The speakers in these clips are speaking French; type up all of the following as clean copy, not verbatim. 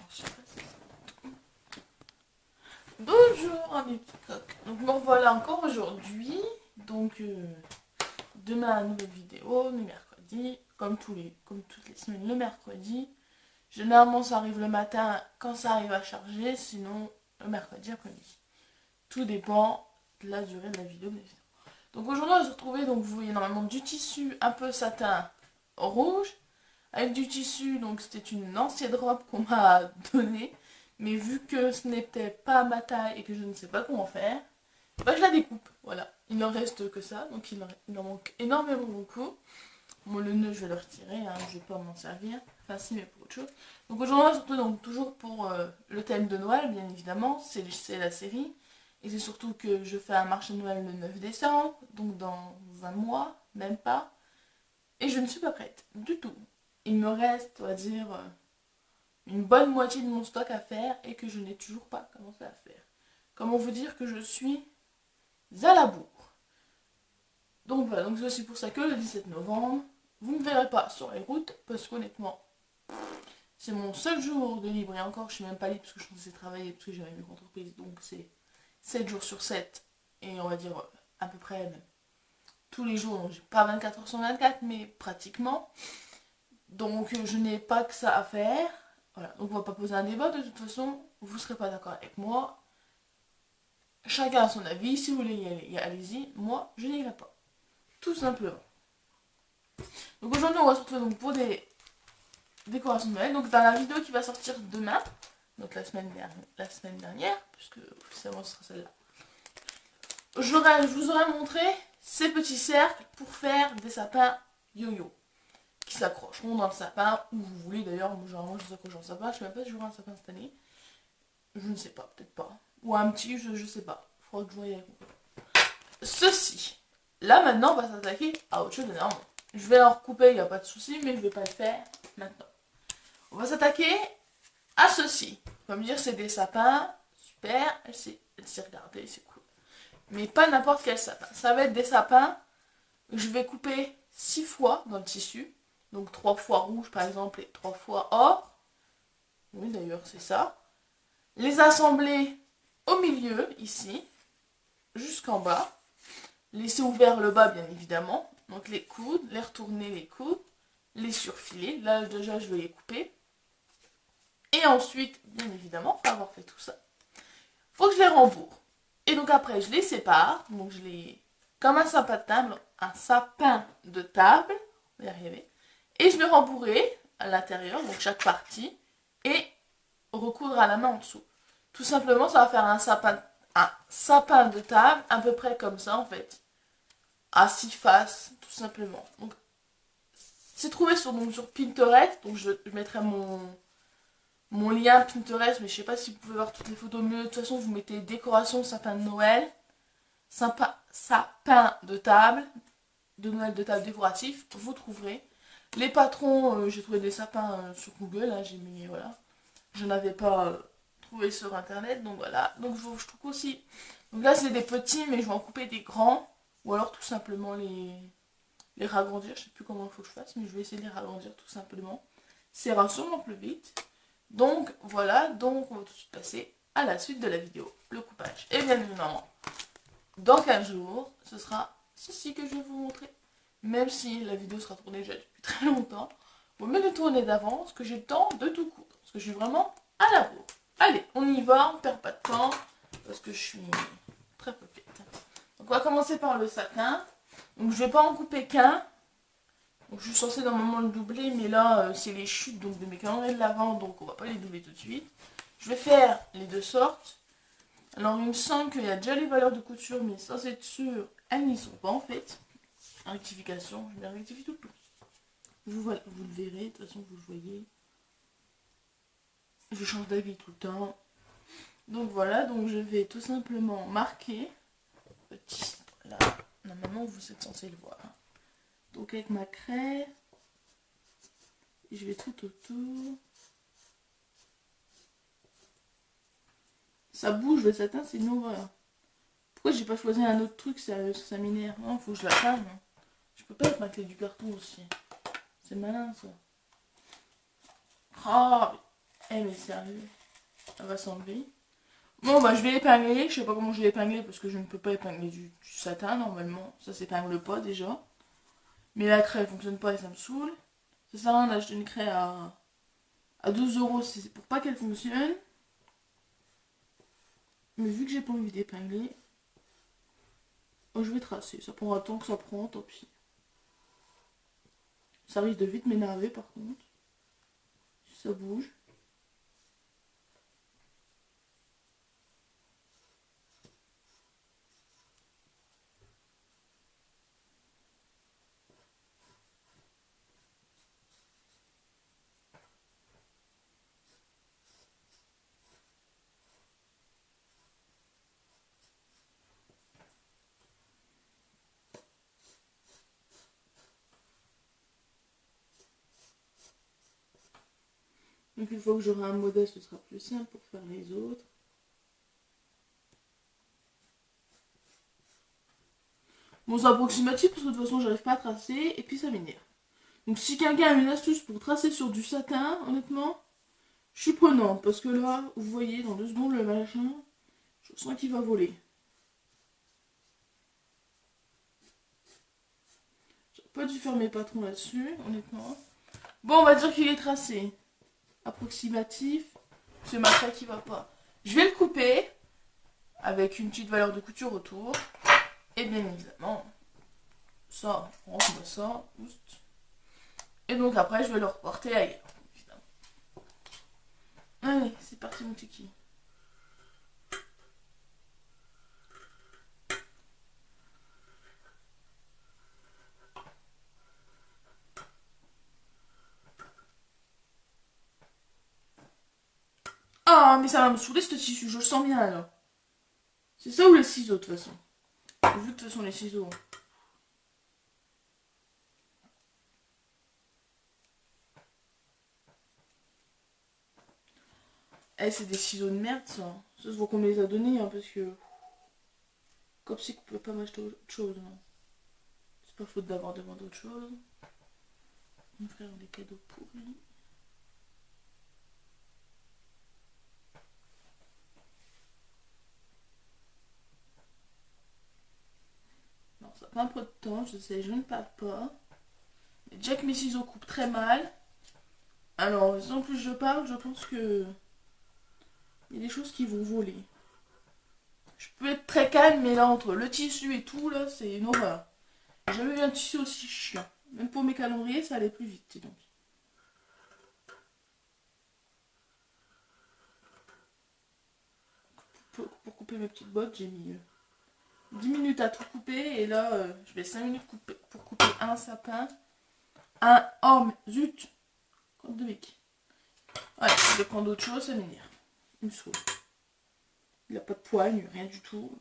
je sais pas si c'est... Bonjour mes petits coqs. Donc me revoilà encore aujourd'hui. Donc demain une nouvelle vidéo, le mercredi, comme toutes les semaines le mercredi. Généralement ça arrive le matin quand ça arrive à charger, sinon le mercredi après-midi. Tout dépend de la durée de la vidéo. Donc aujourd'hui on va se retrouver, donc vous voyez normalement du tissu un peu satin rouge, avec du tissu, donc c'était une ancienne robe qu'on m'a donnée, mais vu que ce n'était pas ma taille et que je ne sais pas comment faire, bah je la découpe, voilà. Il n'en reste que ça, donc il en manque énormément beaucoup. Bon, le nœud je vais le retirer, hein, je vais pas m'en servir, enfin si mais pour autre chose. Donc aujourd'hui surtout donc toujours pour le thème de Noël bien évidemment, c'est la série. Et c'est surtout que je fais un marché de Noël le 9 décembre, donc dans un mois, même pas. Et je ne suis pas prête, du tout. Il me reste, on va dire, une bonne moitié de mon stock à faire et que je n'ai toujours pas commencé à faire. Comment vous dire que je suis à la bourre. Donc voilà, donc c'est aussi pour ça que le 17 novembre, vous ne me verrez pas sur les routes, parce qu'honnêtement, c'est mon seul jour de libre. Et encore, je suis même pas libre parce que je suis censée travailler, parce que j'ai une entreprise, donc c'est 7 jours sur 7, et on va dire à peu près même tous les jours, donc j'ai pas 24 heures sur 24, mais pratiquement. Donc je n'ai pas que ça à faire. Voilà, donc on va pas poser un débat, de toute façon, vous serez pas d'accord avec moi. Chacun a son avis, si vous voulez y aller, allez-y. Moi, je n'irai pas. Tout simplement. Donc aujourd'hui, on va se retrouver donc pour des décorations de Noël. Donc dans la vidéo qui va sortir demain, donc la semaine dernière, puisque officiellement ce sera celle-là, je vous aurais montré ces petits cercles pour faire des sapins yo-yo qui s'accrocheront dans le sapin où vous voulez. D'ailleurs, moi généralement je s'accroche dans le sapin. Je sais même pas si j'aurai un sapin cette année. Je ne sais pas, peut-être pas. Ou un petit, je sais pas. Il faudra que je voie avec vous. Ceci. Là maintenant, on va s'attaquer à autre chose d'énorme. Je vais en recouper, il n'y a pas de souci, mais je ne vais pas le faire maintenant. On va s'attaquer à ceci. On va me dire c'est des sapins, super, elle s'est regardée, c'est cool. Mais pas n'importe quel sapin. Ça va être des sapins que je vais couper 6 fois dans le tissu. Donc 3 fois rouge par exemple et 3 fois or. Oui d'ailleurs c'est ça. Les assembler au milieu, ici, jusqu'en bas. Laisser ouvert le bas bien évidemment. Donc les coudes, les retourner les coudes, les surfiler. Là déjà je vais les couper. Et ensuite, bien évidemment, après avoir fait tout ça, faut que je les rembourre. Et donc après je les sépare. Donc je les... comme un sapin de table. On va y arriver. Et je vais rembourrer à l'intérieur, donc chaque partie. Et recoudre à la main en dessous. Tout simplement, ça va faire un sapin de table, à peu près comme ça en fait. À 6 faces, tout simplement. Donc, c'est trouvé sur Pinterest, donc je mettrai mon lien Pinterest, mais je sais pas si vous pouvez voir toutes les photos mieux. De toute façon, vous mettez décoration sapin de Noël, sapin de table, de Noël de table décoratif, vous trouverez. Les patrons, j'ai trouvé des sapins sur Google, hein, j'ai mis, voilà. Je n'avais pas trouvé sur internet, donc voilà. Donc je trouve aussi. Donc là, c'est des petits, mais je vais en couper des grands. Ou alors tout simplement les ragrandir. Je sais plus comment il faut que je fasse, mais je vais essayer de les ragrandir tout simplement. Ça ira sûrement plus vite. Donc voilà, donc on va tout de suite passer à la suite de la vidéo, le coupage. Et bien évidemment, dans 15 jours, ce sera ceci que je vais vous montrer. Même si la vidéo sera tournée déjà depuis très longtemps, vaut mieux de tourner d'avance que j'ai le temps de tout coudre. Parce que je suis vraiment à la bourre. Allez, on y va, on perd pas de temps, parce que je suis très peuplée. Donc on va commencer par le satin. Donc je vais pas en couper qu'un. Donc je suis censée normalement le doubler, mais là c'est les chutes donc, de mes calendriers de l'avant, donc on va pas les doubler tout de suite. Je vais faire les deux sortes. Alors il me semble qu'il y a déjà les valeurs de couture, mais sans être sûr, elles n'y sont pas en fait. Rectification, je vais rectifier tout le temps. Vous le verrez, de toute façon vous le voyez. Je change d'avis tout le temps. Donc voilà, donc je vais tout simplement marquer. Petit, là, normalement vous êtes censé le voir. Donc avec ma craie, je vais tout autour. Ça bouge le satin, c'est une horreur. Pourquoi j'ai pas choisi un autre truc, ça m'énerve. Non, faut que je la prenne. Je peux pas mettre ma clé du carton aussi. C'est malin ça. Oh, Eh mais sérieux, elle va s'enlever. Bon bah je vais l'épingler, je sais pas comment je vais l'épingler parce que je ne peux pas épingler du satin normalement, ça s'épingle pas déjà. Mais la craie elle fonctionne pas et ça me saoule. Ça sert à rien d'acheter une craie à 12 € si c'est pour pas qu'elle fonctionne. Mais vu que j'ai pas envie d'épingler, oh, je vais tracer, ça prendra le temps que ça prend, tant pis. Ça risque de vite m'énerver par contre, si ça bouge. Donc une fois que j'aurai un modèle, ce sera plus simple pour faire les autres. Bon, c'est approximatif parce que de toute façon, j'arrive pas à tracer et puis ça m'énerve. Donc si quelqu'un a une astuce pour tracer sur du satin, honnêtement, je suis prenante. Parce que là, vous voyez, dans 2 secondes, le machin, je sens qu'il va voler. J'aurais pas dû faire mes patrons là-dessus, honnêtement. Bon, on va dire qu'il est tracé. Approximatif. C'est ma craie qui va pas. Je vais le couper avec une petite valeur de couture autour. Et bien évidemment, ça, on remet ça. Et donc après, je vais le reporter ailleurs. Évidemment. Allez, c'est parti mon tiki. Ah, mais ça va me saouler ce tissu, je le sens bien alors. C'est ça ou les ciseaux de toute façon. Vu que de toute façon les ciseaux. Eh, c'est des ciseaux de merde ça. Ça se voit qu'on me les a donnés hein, parce que. Comme si qu'on pouvait pas m'acheter autre chose. Hein. C'est pas faute d'avoir demandé autre chose. Mon frère a des cadeaux pourris. Non, ça prend un peu de temps, je sais, je ne parle pas. Mais déjà que mes ciseaux coupent très mal. Alors, sans plus je parle, je pense que. Il y a des choses qui vont voler. Je peux être très calme, mais là, entre le tissu et tout, là, c'est une horreur. J'ai jamais vu un tissu aussi chiant. Même pour mes calendriers, ça allait plus vite, donc. Pour couper mes petites bottes, j'ai mis 10 minutes à tout couper. Et là, je vais 5 minutes pour couper un sapin. Oh, mais zut! Crotte de bec. Ouais, je vais prendre autre chose, ça m'énerve. Il me saoule. Il a pas de poigne, rien du tout.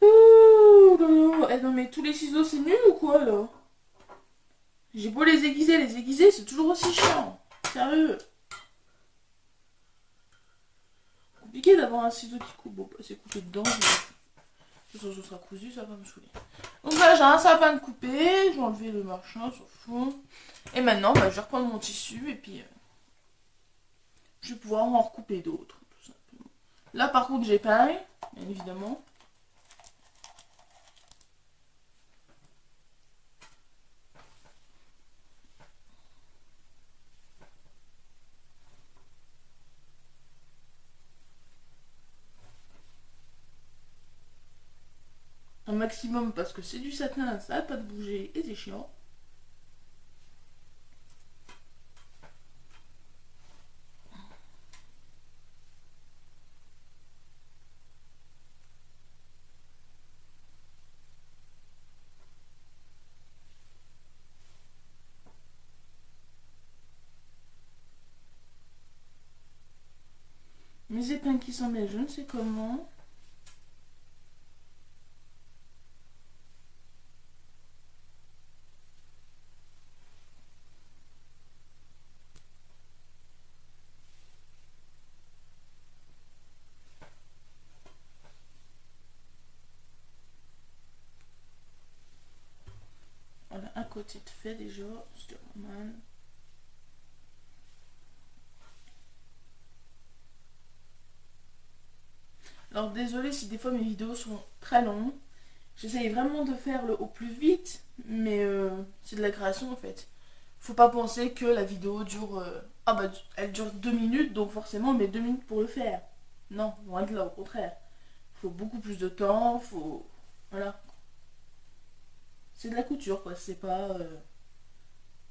Ouh, non, non, mais tous les ciseaux, c'est nul ou quoi, là? J'ai beau les aiguiser, c'est toujours aussi chiant. Sérieux. Compliqué d'avoir un ciseau qui coupe. Bon, bah, c'est coupé dedans. De toute façon, ce sera cousu, ça va me saouler. Donc là, j'ai un sapin de coupé. Je vais enlever le machin, s'en fout. Et maintenant, bah, je vais reprendre mon tissu et puis je vais pouvoir en recouper d'autres, tout simplement. Là, par contre, j'ai pareil, bien évidemment. Un maximum parce que c'est du satin, ça n'a pas de bouger et c'est chiant. Mes épingles qui sont bien, je ne sais comment. côté de fait déjà, c'était pas mal. Alors désolé si des fois mes vidéos sont très longues. J'essaye vraiment de faire au plus vite, mais c'est de la création en fait. Faut pas penser que la vidéo dure... ah bah elle dure 2 minutes, donc forcément on met 2 minutes pour le faire. Non, loin de là, au contraire. Faut beaucoup plus de temps, faut... Voilà. C'est de la couture quoi, c'est pas...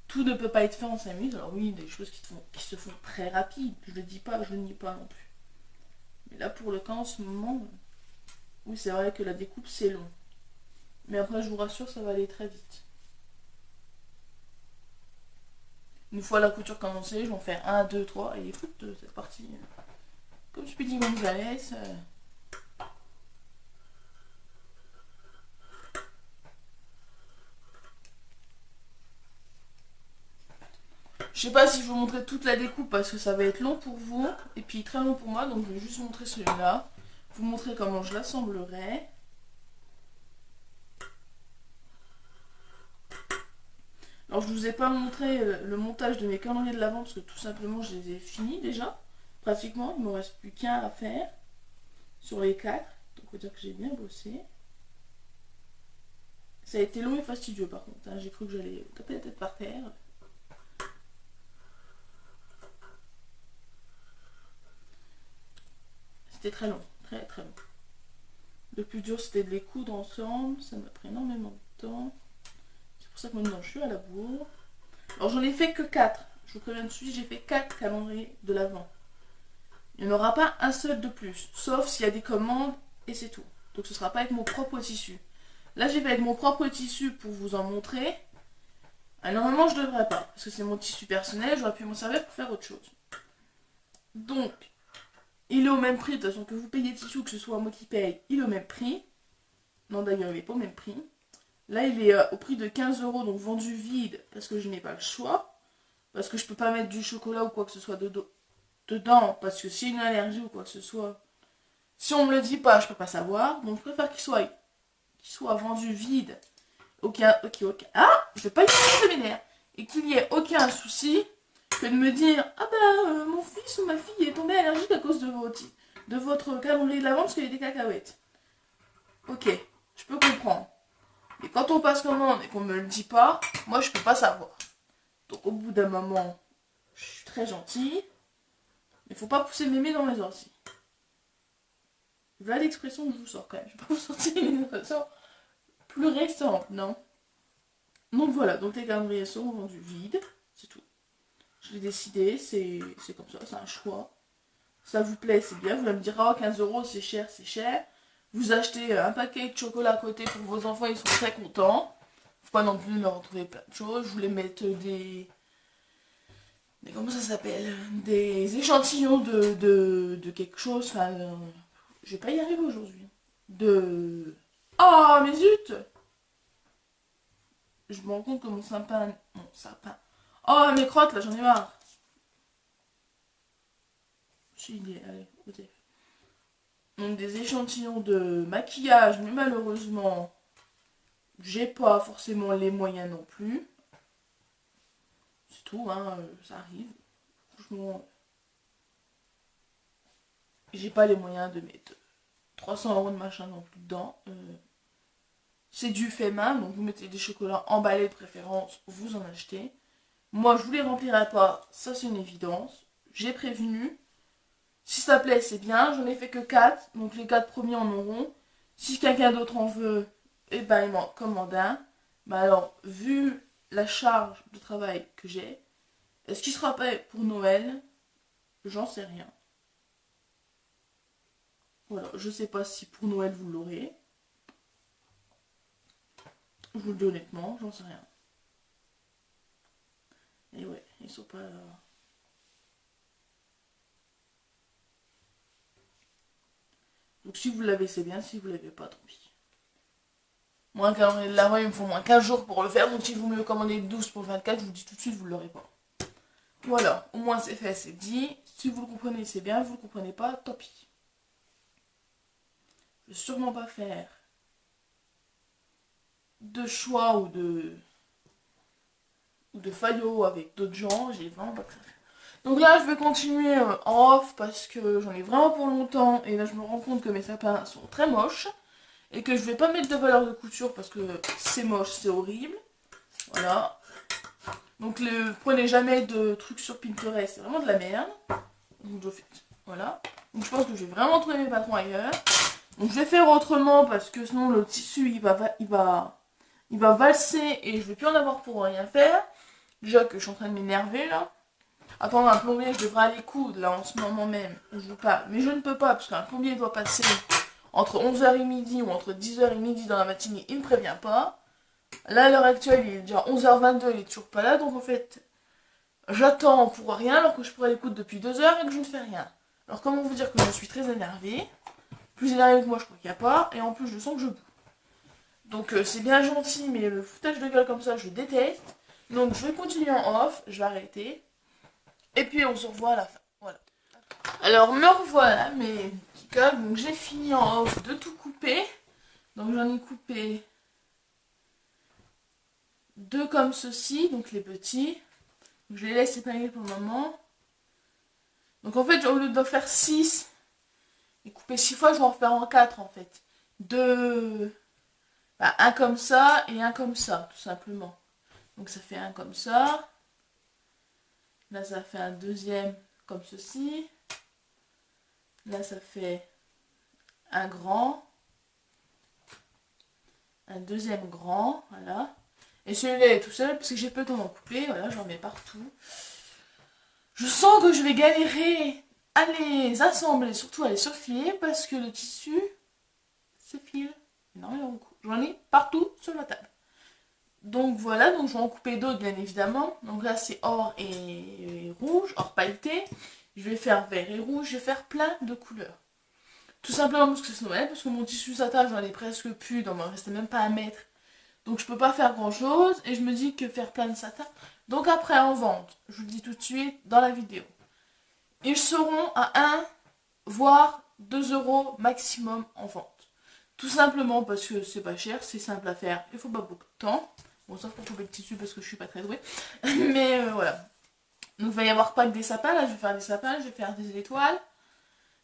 Tout ne peut pas être fait en 5 minutes. Alors oui, il y a des choses qui se font très rapides. Je le dis pas, je le nie pas non plus. Mais là pour le cas en ce moment... Oui c'est vrai que la découpe c'est long. Mais après je vous rassure, ça va aller très vite. Une fois la couture commencée, je vais en faire 1, 2, 3 et les foot de cette partie. Comme Speedy Gonzalez. Je sais pas si je vous montrer toute la découpe parce que ça va être long pour vous et puis très long pour moi, donc je vais juste vous montrer celui-là. Vous montrer comment je l'assemblerai. Alors je vous ai pas montré le montage de mes calendriers de l'Avent parce que tout simplement je les ai finis déjà. Pratiquement, il me reste plus qu'un à faire sur les 4. Donc on va dire que j'ai bien bossé. Ça a été long et fastidieux par contre, hein. J'ai cru que j'allais taper la tête par terre. C'était très long, très très long. Le plus dur c'était de les coudre ensemble, ça m'a pris énormément de temps. C'est pour ça que maintenant je suis à la bourre. Alors j'en ai fait que 4. Je vous préviens de suite, j'ai fait 4 calendriers de l'Avent. Il n'y en aura pas un seul de plus, sauf s'il y a des commandes et c'est tout. Donc ce ne sera pas avec mon propre tissu. Là j'ai fait avec mon propre tissu pour vous en montrer. Ah, normalement je ne devrais pas, parce que c'est mon tissu personnel, j'aurais pu m'en servir pour faire autre chose. Donc, il est au même prix, de toute façon que vous payez le tissu, que ce soit moi qui paye, il est au même prix. Non d'ailleurs il n'est pas au même prix. Là il est au prix de 15 €, donc vendu vide, parce que je n'ai pas le choix. Parce que je peux pas mettre du chocolat ou quoi que ce soit dedans, parce que s'il y a une allergie ou quoi que ce soit, si on me le dit pas, je peux pas savoir. Donc je préfère qu'il soit vendu vide. Je vais pas y aller de m'énerver. Et qu'il n'y ait aucun souci que de me dire ah bah mon fils ou ma fille est tombé allergique à cause de votre calendrier de l'Avent parce qu'il y a des cacahuètes. Ok, je peux comprendre. Mais quand on passe commande et qu'on me le dit pas, moi je peux pas savoir. Donc au bout d'un moment, je suis très gentille. Mais faut pas pousser mémé dans les orties. Voilà l'expression que je vous sors quand même. Je vais pas vous sortir une expression plus récente, non. Donc voilà, donc les calendriers sont vendus vides, c'est tout. Je l'ai décidé, c'est comme ça, c'est un choix. Ça vous plaît, c'est bien. Vous allez me dire, oh 15 € c'est cher, c'est cher. Vous achetez un paquet de chocolat à côté pour vos enfants, ils sont très contents. Faut pas non plus leur retrouver plein de choses. Je voulais mettre des comment ça s'appelle, des échantillons de quelque chose. Enfin, je vais pas y arriver aujourd'hui. Oh mais zut, je me rends compte que mon sapin. Oh mes crottes là, j'en ai marre. Allez, ok. Donc des échantillons de maquillage, mais malheureusement, j'ai pas forcément les moyens non plus. C'est tout, hein, ça arrive. Franchement, j'ai pas les moyens de mettre 300 € de machin non plus dedans. C'est du fait main, donc vous mettez des chocolats emballés de préférence, vous en achetez. Moi, je vous les remplirai pas, ça c'est une évidence. J'ai prévenu. Si ça plaît, c'est bien. J'en ai fait que 4, donc les 4 premiers en auront. Si quelqu'un d'autre en veut, eh ben il m'en commande un. Mais alors, vu la charge de travail que j'ai, est-ce qu'il sera prêt pour Noël? J'en sais rien. Voilà, je sais pas si pour Noël vous l'aurez. Je vous le dis honnêtement, j'en sais rien. Et ouais, ils sont pas... Donc si vous l'avez, c'est bien. Si vous l'avez pas, tant pis. Moi, un calendrier de l'Avent, il me faut moins 15 jours pour le faire. Donc si vous me le commandez le 12 pour le 24, je vous dis tout de suite, vous ne l'aurez pas. Voilà, au moins c'est fait, c'est dit. Si vous le comprenez, c'est bien. Vous le comprenez pas, tant pis. Je ne vais sûrement pas faire de choix ou de ou de faillots avec d'autres gens, j'ai vraiment pas que ça faire. Donc là je vais continuer en off parce que j'en ai vraiment pour longtemps et là je me rends compte que mes sapins sont très moches et que je vais pas mettre de valeur de couture parce que c'est moche, c'est horrible. Voilà. Donc prenez jamais de trucs sur Pinterest, c'est vraiment de la merde. Donc voilà. Donc je pense que je vais vraiment trouver mes patrons ailleurs. Donc je vais faire autrement parce que sinon le tissu il va valser et je vais plus en avoir pour rien faire. Déjà que je suis en train de m'énerver là. Attends, un plombier, je devrais aller coudre là en ce moment même. Je veux pas. Mais je ne peux pas parce qu'un plombier doit passer entre 11h et midi ou entre 10h et midi dans la matinée. Il ne me prévient pas. Là à l'heure actuelle il est déjà 11h22, il est toujours pas là. Donc en fait, j'attends pour rien alors que je pourrais aller coudre depuis 2 heures et que je ne fais rien. Alors comment vous dire que je suis très énervée. Plus énervée que moi je crois qu'il n'y a pas. Et en plus je sens que je boue. Donc c'est bien gentil mais le foutage de gueule comme ça je déteste. Donc je vais continuer en off, je vais arrêter. Et puis on se revoit à la fin. Voilà. Alors me revoilà mes petits cols. Donc j'ai fini en off de tout couper. Donc j'en ai coupé 2 comme ceci, donc les petits. Je les laisse épanouir pour le moment. Donc en fait au lieu d'en faire 6 et couper 6 fois, je vais en faire en 4 en fait. Un comme ça et un comme ça, tout simplement. Donc ça fait un comme ça. Là ça fait un deuxième comme ceci. Là ça fait un grand. Un deuxième grand, voilà. Et celui-là est tout seul parce que j'ai peu de temps d'en couper, voilà, j'en mets partout. Je sens que je vais galérer à les assembler, surtout à les surfiler parce que le tissu s'effile énormément beaucoup. J'en ai partout sur la table. Donc voilà, donc je vais en couper d'autres bien évidemment. Donc là c'est or et rouge, or pailleté. Je vais faire vert et rouge, je vais faire plein de couleurs. Tout simplement parce que c'est Noël, parce que mon tissu satin j'en ai presque plus, donc il me restait même pas un mètre. Donc je peux pas faire grand chose et je me dis que faire plein de satin. Donc après en vente, je vous le dis tout de suite dans la vidéo. Ils seront à 1 voire 2 euros maximum en vente. Tout simplement parce que c'est pas cher, c'est simple à faire, il faut pas beaucoup de temps. Bon, sauf pour couper le tissu parce que je suis pas très douée. Mais voilà. Donc il va y avoir pas que des sapins, là je vais faire des sapins, je vais faire des étoiles.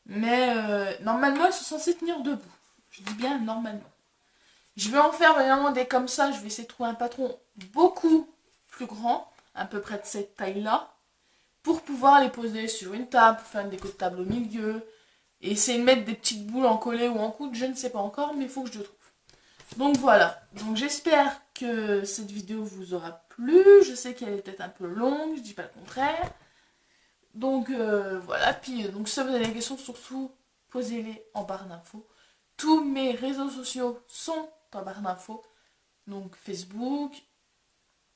Mais normalement ils sont censés tenir debout. Je dis bien normalement. Je vais en faire vraiment des comme ça, je vais essayer de trouver un patron beaucoup plus grand, à peu près de cette taille-là, pour pouvoir les poser sur une table, faire une déco de table au milieu, et essayer de mettre des petites boules en collé ou en coude, je ne sais pas encore, mais il faut que je le trouve. Donc voilà, donc j'espère que cette vidéo vous aura plu, je sais qu'elle est peut-être un peu longue, je dis pas le contraire. Donc voilà, puis donc si vous avez des questions, surtout posez-les en barre d'infos. Tous mes réseaux sociaux sont en barre d'infos, donc Facebook,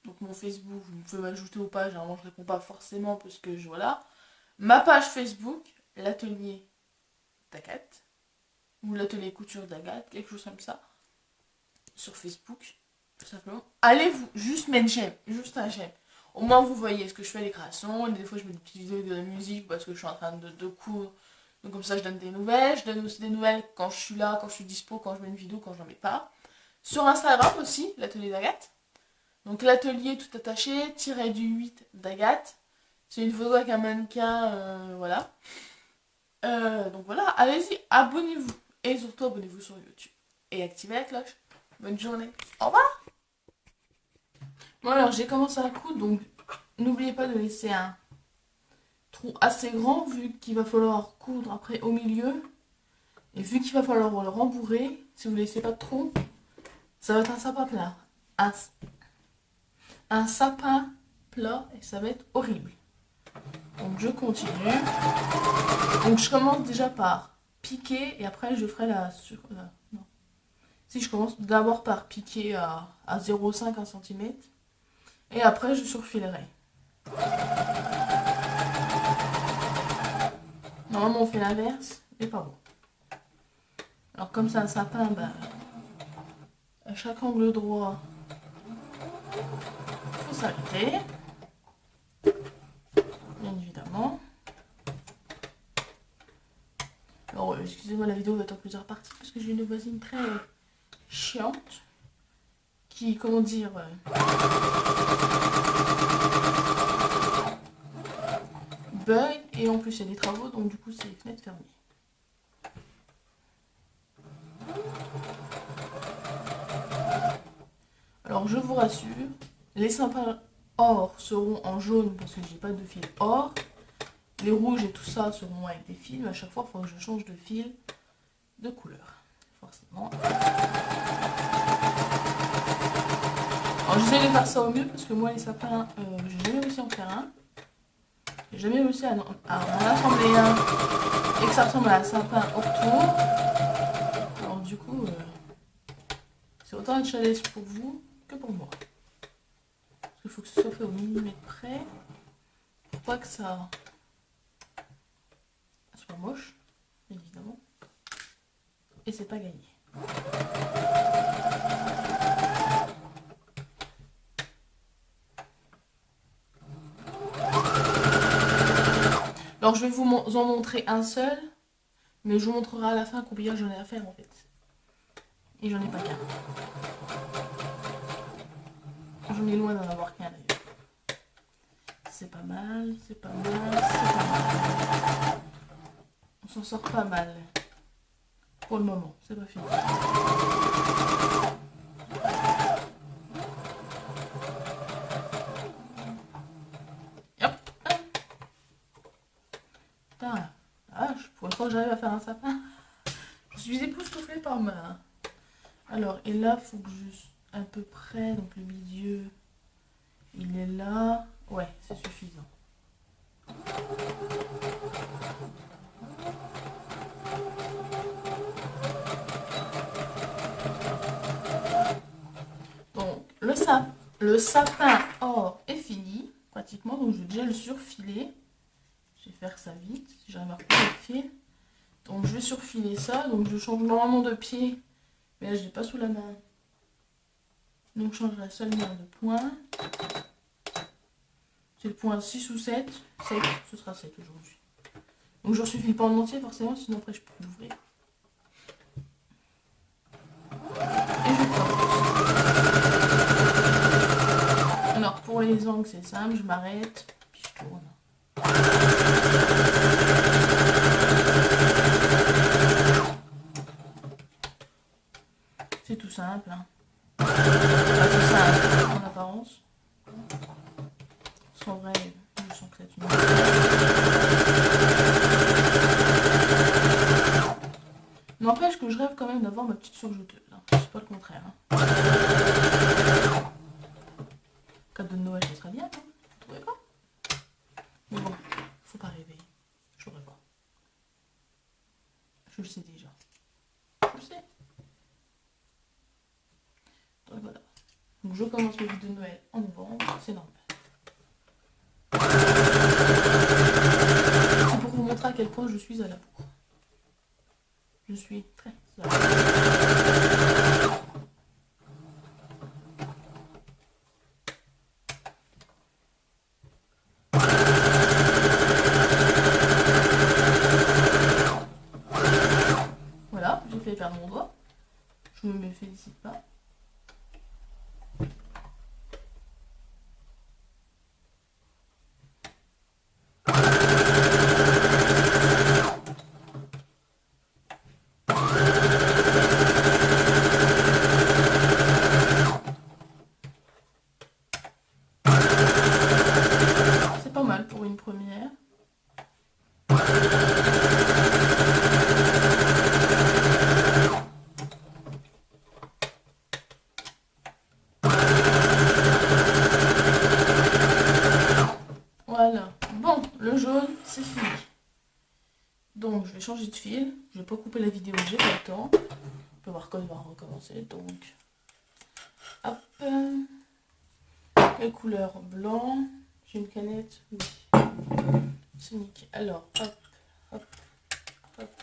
donc mon Facebook, vous pouvez m'ajouter ou pas, généralement je réponds pas forcément parce que voilà. Ma page Facebook, l'atelier d'Agathe, ou l'atelier couture d'Agathe, quelque chose comme ça, sur Facebook, tout simplement. Allez-vous juste mettre j'aime, juste un j'aime. Au moins vous voyez ce que je fais, les créations, des fois je mets des petites vidéos de musique parce que je suis en train de coudre. Donc comme ça je donne des nouvelles, je donne aussi des nouvelles quand je suis là, quand je suis dispo, quand je mets une vidéo, quand je n'en mets pas. Sur Instagram aussi, l'atelier d'Agathe. Donc l'atelier tout attaché, tiré du 8 d'Agathe. C'est une photo avec un mannequin, voilà. Donc voilà, allez-y, abonnez-vous. Et surtout abonnez-vous sur YouTube. Et activez la cloche. Bonne journée. Au revoir. Bon alors j'ai commencé à coudre, donc n'oubliez pas de laisser un trou assez grand vu qu'il va falloir coudre après au milieu. Et vu qu'il va falloir le rembourrer, si vous ne laissez pas de trou, ça va être un sapin plat. Un sapin plat et ça va être horrible. Donc je continue. Donc je commence déjà par piquer et après je ferai non. Si je commence d'abord par piquer à 0,5 cm et après je surfilerai. Normalement on fait l'inverse, mais pas bon. Alors comme c'est un sapin, bah, à chaque angle droit, il faut s'arrêter. Bien évidemment. Alors excusez-moi, la vidéo va être en plusieurs parties parce que j'ai une voisine très chiante qui, comment dire, bug et en plus il y a des travaux, donc du coup c'est les fenêtres fermées. Alors je vous rassure, les sapins or seront en jaune parce que j'ai pas de fil or. Les rouges et tout ça seront avec des fils, mais à chaque fois il faut que je change de fil de couleur. Forcément. Alors j'essaie de faire ça au mieux parce que moi les sapins, j'ai jamais réussi à en faire un. J'ai jamais réussi à en assembler un et que ça ressemble à un sapin au retour. Alors du coup, c'est autant un challenge pour vous que pour moi. Parce qu'il faut que ce soit fait au millimètre près pour pas que ça soit moche, évidemment. Et c'est pas gagné. Alors je vais vous en montrer un seul, mais je vous montrerai à la fin combien j'en ai à faire en fait. Et j'en ai pas qu'un. J'en ai loin d'en avoir qu'un d'ailleurs. C'est pas mal, c'est pas mal, c'est pas mal. On s'en sort pas mal. Pour le moment, c'est pas fini. Putain, pour une fois que j'arrive à faire un sapin, je suis époustouflée par ma... Alors, et là, faut que je... à peu près, donc le milieu, il est là. Ouais, c'est suffisant. Donc, le sapin or est fini, pratiquement, donc je vais déjà le surfiler. Je vais faire ça vite, si j'arrive à couper le fil. Donc je vais surfiler ça, donc je change normalement de pied, mais là je l'ai pas sous la main. Donc je changerai seulement de point. C'est le point 6 ou 7. 7, ce sera 7 aujourd'hui. Donc je surfile pas en entier forcément, sinon après je peux l'ouvrir. Et je commence. Alors pour les angles c'est simple, je m'arrête, puis je tourne. C'est tout simple. Hein. Enfin, c'est simple en apparence. En vrai, je sens que c'est une... N'empêche que je rêve quand même d'avoir ma petite surjeteuse. Hein. C'est pas le contraire. Hein. Cadeau de Noël, ce serait bien. Hein. Vous trouvez pas? Mais bon, faut pas rêver. Je l'aurai pas. Je le sais déjà. Je le sais. Donc voilà. Donc je commence mes vidéos de Noël en novembre. C'est normal. C'est pour vous montrer à quel point je suis à la bourre. Je suis très à la bourre. Voilà, j'ai fait perdre mon doigt. Je ne me félicite pas. C'est pas mal pour une première. Voilà. Bon, le jaune, c'est fini. Donc, je vais changer de fil. Je vais pas couper la vidéo, j'ai pas le temps. On peut voir qu'on va recommencer. Donc, hop. Les couleurs blanc. J'ai une canette. Oui. C'est nickel. Alors, hop, hop, hop.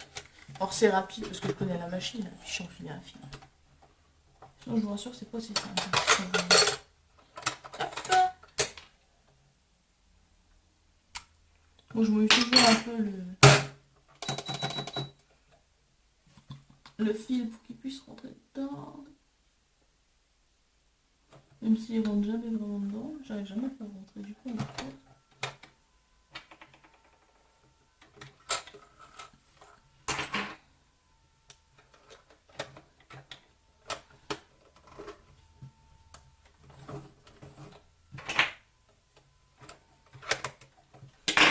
Or, c'est rapide parce que je connais la machine. Puis, je suis enfilé un fil. Sinon, je vous rassure, c'est pas aussi simple. Bon, je mets toujours un peu le fil pour qu'il puisse rentrer dedans. Même s'il rentre jamais vraiment dedans, j'arrive jamais à faire rentrer. Du coup, on va faire.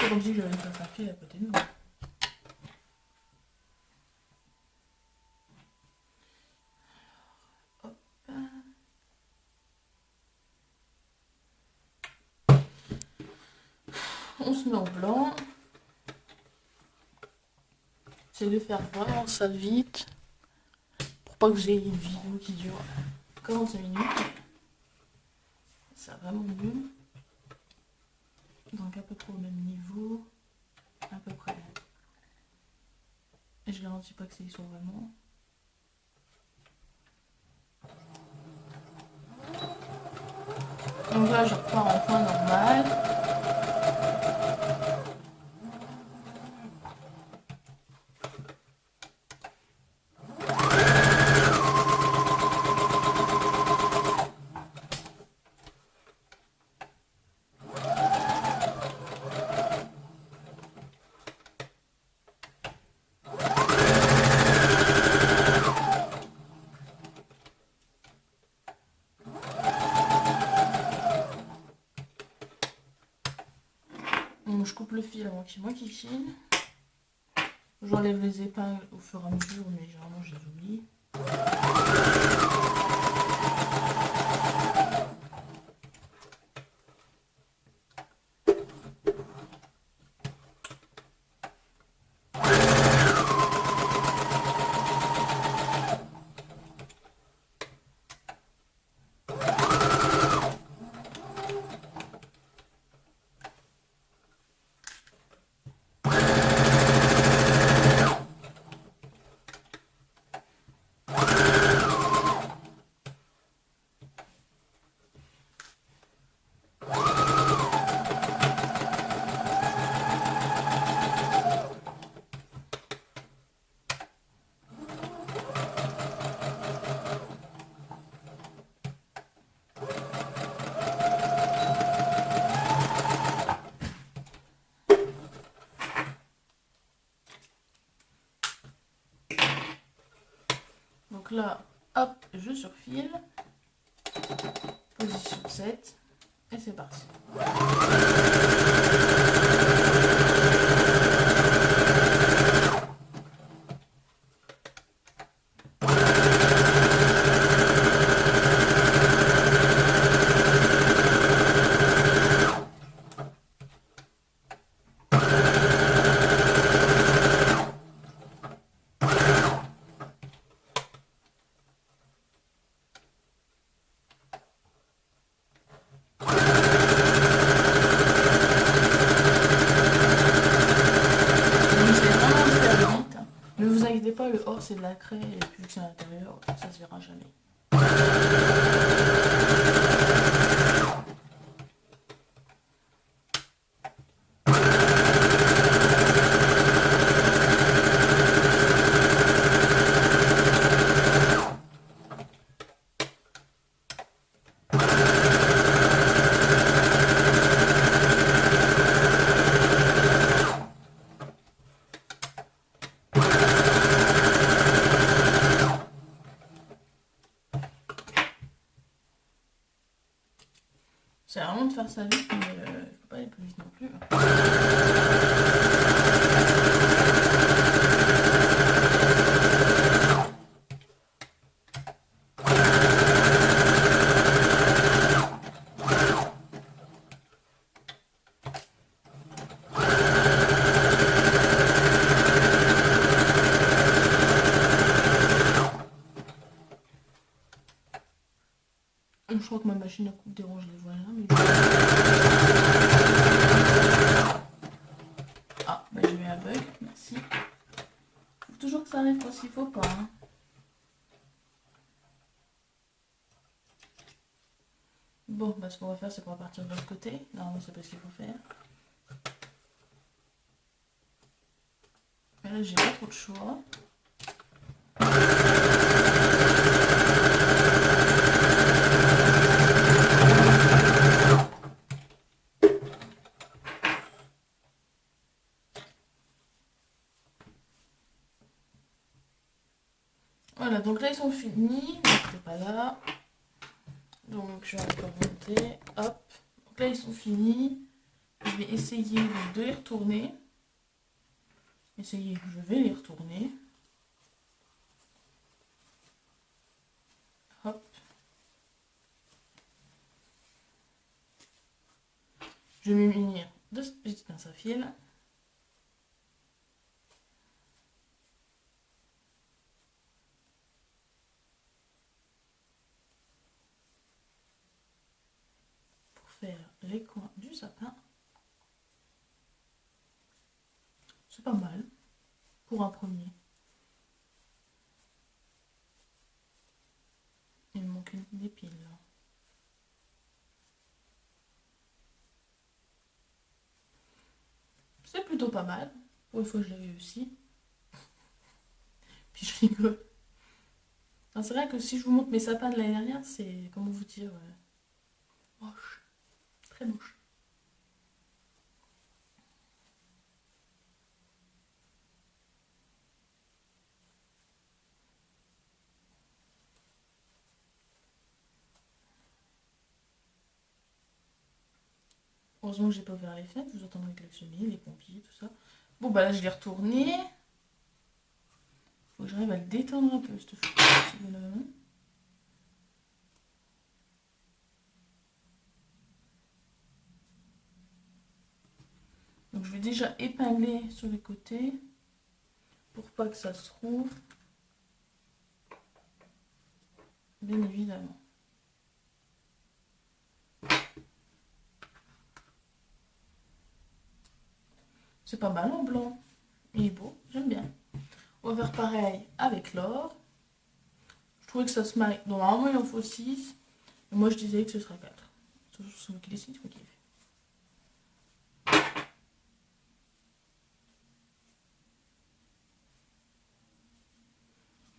C'est comme si j'avais une passe à fil à côté de moi. On se met en blanc. J'essaie de faire vraiment ça vite. Pour pas que vous ayez une vidéo qui dure 45 minutes. C'est vraiment mieux. Donc à peu près au même niveau. À peu près. Et je garantis pas que c'est soit vraiment. Donc là je repars en point normal. Donc je coupe le fil avant qu'il moi qui file. J'enlève les épingles au fur et à mesure, mais généralement je les oublie. Donc là, hop, je surfile. Position 7. Et c'est parti. Ne vous inquiétez pas, le or c'est de la craie et puis que c'est à l'intérieur, ça se verra jamais. C'est vraiment de faire ça vite, mais il ne faut pas aller plus vite non plus. Je crois que ma machine à coupe dérange les voilà. Mais... Ah, bah j'ai eu un bug, merci. Faut toujours que ça arrive quand il faut pas. Hein. Bon, bah ce qu'on va faire, c'est qu'on va partir de l'autre côté. Normalement, c'est pas ce qu'il faut faire. Mais là, j'ai pas trop de choix. Voilà, donc là ils sont finis, c'est pas là. Donc je vais encore monter, hop. Donc là ils sont finis. Je je vais essayer de les retourner. Je vais les retourner. Hop. Je vais me munir de cette petite pince à fil. Pour faire les coins du sapin. C'est pas mal pour un premier. Il me manque des piles là. C'est plutôt pas mal. Pour une fois je l'ai réussi. Puis je rigole. C'est vrai que si je vous montre mes sapins de l'année dernière, c'est, comment vous dire, moche. Très moche. Heureusement que j'ai pas ouvert les fenêtres, vous entendrez klaxonner, les pompiers, tout ça. Bon bah là je l'ai retourné. Faut que j'arrive à le détendre un peu, ce petit bonhomme. Donc je vais déjà épingler sur les côtés pour pas que ça se trouve. Bien évidemment. C'est pas mal en blanc. Il est beau, j'aime bien. On va faire pareil avec l'or. Je trouvais que ça se marie. Donc normalement il en faut 6. Et moi je disais que ce sera 4. C'est moi qui décide, c'est moi qui l'ai fait.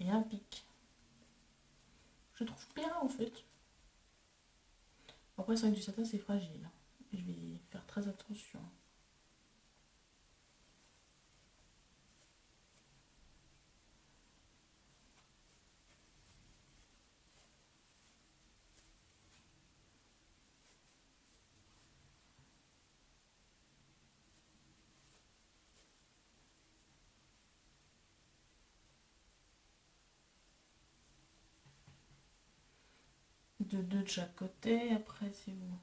Et un pic. Je trouve bien en fait. Après c'est vrai que du satin c'est fragile. Je vais faire très attention. De chaque côté, après c'est où?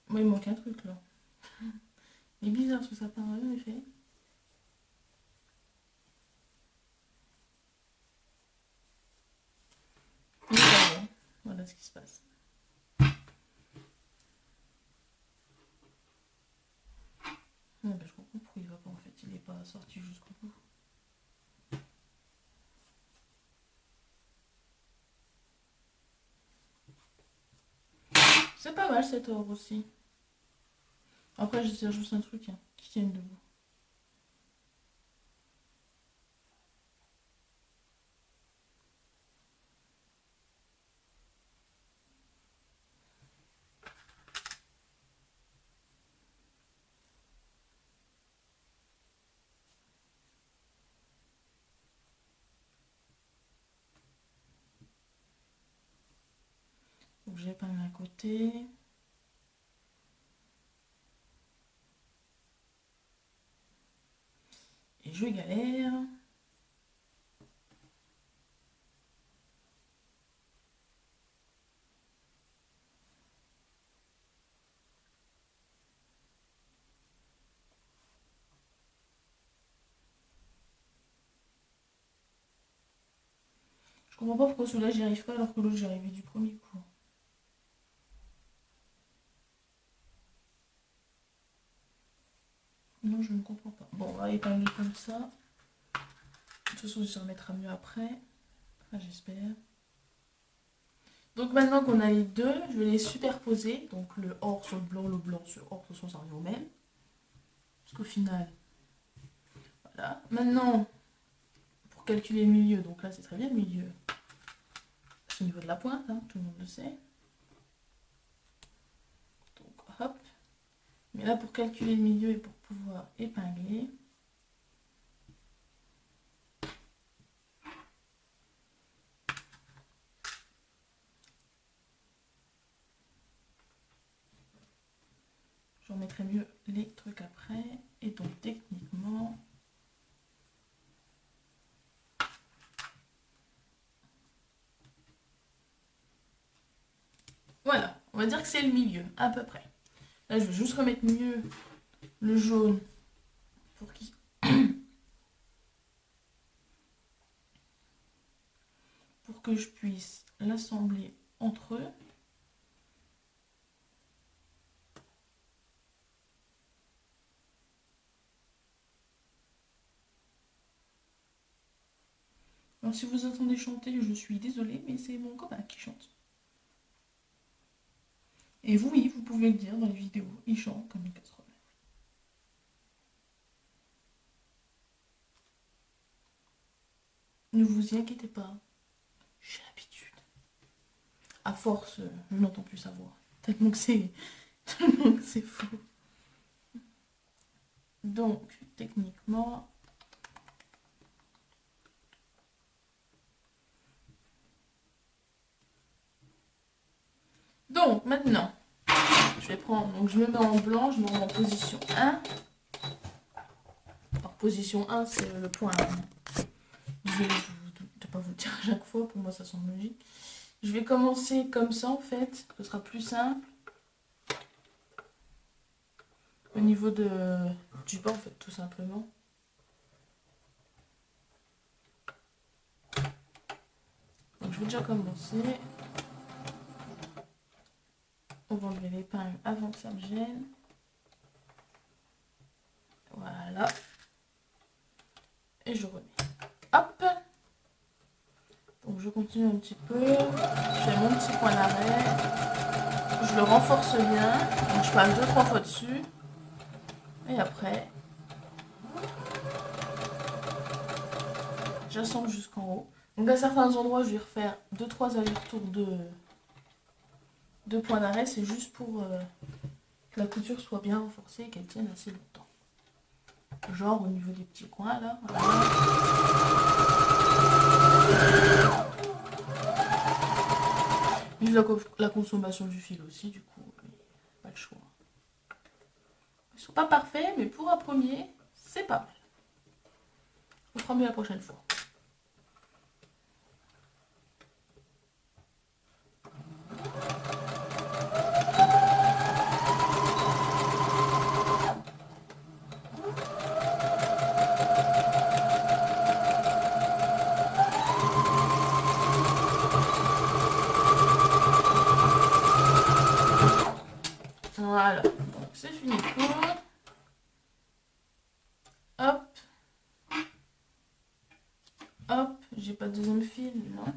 Moi il manque un truc là. Il est bizarre ce sapin, en effet. Voilà ce qui se passe. Non, ben, je comprends pourquoi il va pas en fait, il n'est pas sorti jusqu'au bout. C'est pas mal cet or aussi. Après j'essaie juste un truc qui tienne debout. Donc j'ai pas mis à côté. Et je galère. Je comprends pas pourquoi celui-là j'y arrive pas alors que l'autre j'y arrivais du premier coup. Non, je ne comprends pas. Bon, on va épingler comme ça. De toute façon, ça remettra mieux après. Enfin, j'espère. Donc maintenant qu'on a les deux, je vais les superposer. Donc le or sur le blanc sur or, de toute façon ça revient au même. Parce qu'au final, voilà. Maintenant, pour calculer le milieu, donc là c'est très bien le milieu. C'est au niveau de la pointe, tout le monde le sait. Donc hop. Mais là pour calculer le milieu et pour pouvoir épingler, Je remettrai mieux les trucs après. Et donc techniquement... Voilà, on va dire que c'est le milieu, à peu près. Là, je vais juste remettre mieux le jaune pour qu'il... pour que je puisse l'assembler entre eux. Alors si vous entendez chanter, je suis désolée, mais c'est mon copain qui chante. Et vous, oui, vous pouvez le dire dans les vidéos, il chante comme une casserole. Ne vous y inquiétez pas, j'ai l'habitude. À force, je n'entends plus sa voix. Tellement que c'est fou. Donc, techniquement... Donc, maintenant, je vais prendre... Donc, je me mets en blanc, je me mets en position 1. Alors, position 1, c'est le point 1. Je vais pas vous le dire à chaque fois, pour moi, ça semble logique. Je vais commencer comme ça, en fait. Ce sera plus simple. Au niveau du bas, en fait, tout simplement. Donc, je vais déjà commencer. On va enlever l'épingle avant que ça me gêne. Voilà. Et je remets. Hop. Donc je continue un petit peu. Je fais mon petit point d'arrêt. Je le renforce bien. Donc je passe 2-3 fois dessus. Et après, j'assemble jusqu'en haut. Donc à certains endroits, je vais refaire 2-3 allers-retours de points d'arrêt. C'est juste pour que la couture soit bien renforcée et qu'elle tienne assez longtemps. Genre au niveau des petits coins là. Voilà. Vive la consommation du fil aussi, du coup, pas le choix. Ils sont pas parfaits, mais pour un premier, c'est pas mal. On fera mieux la prochaine fois. Voilà, donc c'est fini pour. Hop. Hop, j'ai pas de deuxième fil, non.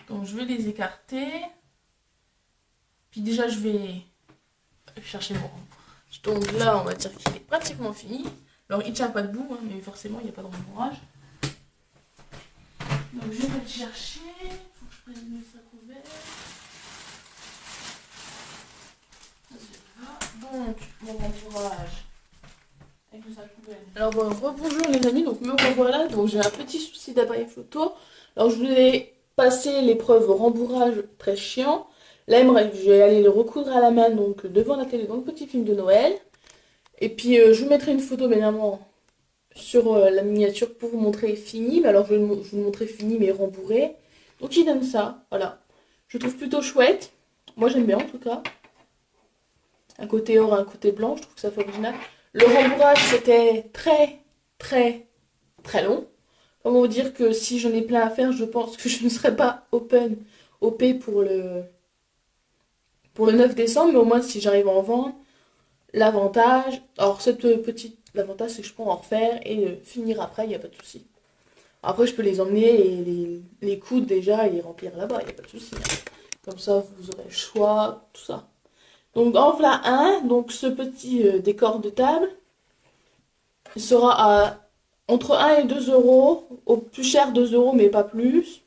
Donc je vais les écarter. Puis déjà je vais chercher mon rang. Donc là on va dire qu'il est pratiquement fini. Alors il tient pas debout, hein, mais forcément il n'y a pas de rembourrage. Donc je vais le chercher. Il faut que je prenne le sac ouvert. Donc mon rembourrage avec le sac ouvert. Alors bon, rebonjour les amis, donc me revoilà. Donc j'ai un petit souci d'appareil photo. Alors je voulais passer l'épreuve rembourrage très chiant. Là je vais aller le recoudre à la main donc devant la télé dans le petit film de Noël. Et puis je vous mettrai une photo évidemment sur la miniature pour vous montrer fini. Mais alors je vais vous montrer fini mais rembourré. Donc il donne ça, voilà. Je trouve plutôt chouette. Moi j'aime bien en tout cas. Un côté or, un côté blanc, je trouve que ça fait original. Le rembourrage c'était très long. Comment vous dire que si j'en ai plein à faire, je pense que je ne serai pas OP pour le 9 décembre. Mais au moins si j'arrive à en vendre, l'avantage, alors l'avantage c'est que je peux en refaire et finir après, il n'y a pas de souci. Après je peux les emmener et les coudre déjà et les remplir là-bas, il n'y a pas de souci. Comme ça vous aurez le choix, tout ça. Donc en voilà un, donc ce petit décor de table, il sera entre 1 et 2 euros, au plus cher 2 euros mais pas plus.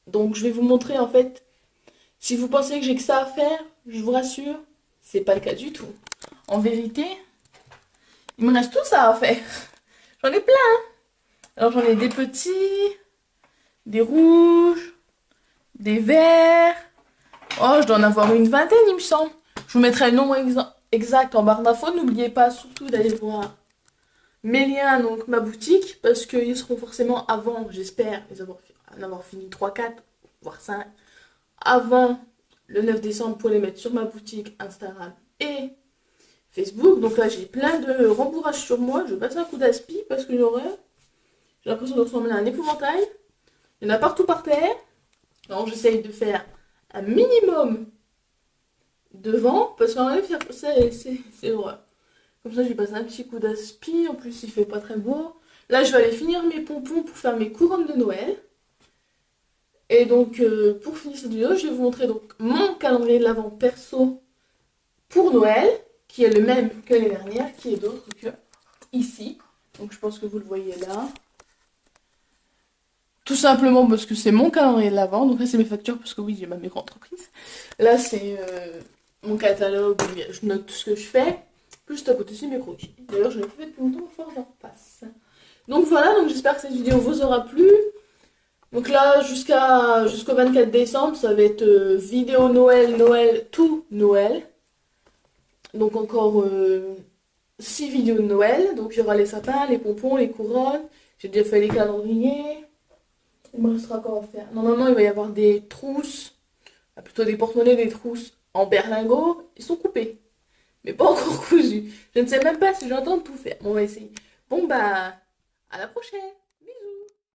Donc je vais vous montrer en fait, si vous pensez que j'ai que ça à faire, je vous rassure, c'est pas le cas du tout. En vérité, il me reste tout ça à faire. J'en ai plein. Alors j'en ai des petits, des rouges, des verts. Oh, je dois en avoir une vingtaine, il me semble. Je vous mettrai le nombre exact en barre d'infos. N'oubliez pas surtout d'aller voir mes liens, donc ma boutique, parce qu'ils seront forcément avant, j'espère, en avoir fini 3 4 voire 5 avant le 9 décembre pour les mettre sur ma boutique Instagram et Facebook. Donc là, j'ai plein de rembourrages sur moi. Je vais passer un coup d'aspi parce que j'ai l'impression de ressembler à un épouvantail. Il y en a partout par terre. Alors j'essaye de faire un minimum devant parce qu'en vrai, faire ça, c'est horreur. Comme ça, je vais passer un petit coup d'aspi. En plus, il fait pas très beau. Là, je vais aller finir mes pompons pour faire mes couronnes de Noël. Et donc, pour finir cette vidéo, je vais vous montrer donc mon calendrier de l'Avent perso pour Noël, qui est le même que l'année dernière, qui est d'autre que ici. Donc, je pense que vous le voyez là. Tout simplement parce que c'est mon calendrier de l'Avent. Donc là, c'est mes factures parce que oui, j'ai ma micro-entreprise. Là, c'est mon catalogue où je note tout ce que je fais. Juste à côté, c'est mes croquis. D'ailleurs, je l'ai fait depuis longtemps, il faut que j'en passe. Donc voilà, donc j'espère que cette vidéo vous aura plu. Donc là, jusqu'au 24 décembre, ça va être vidéo Noël, Noël, tout Noël. Donc encore 6 vidéos de Noël. Donc il y aura les sapins, les pompons, les couronnes. J'ai déjà fait les calendriers. Il me restera encore à faire. Normalement, il va y avoir des trousses, plutôt des porte-monnaies, des trousses en berlingot. Ils sont coupés, mais pas encore cousus. Je ne sais même pas si j'entends tout faire. Bon, on va essayer. Bon, bah, à la prochaine!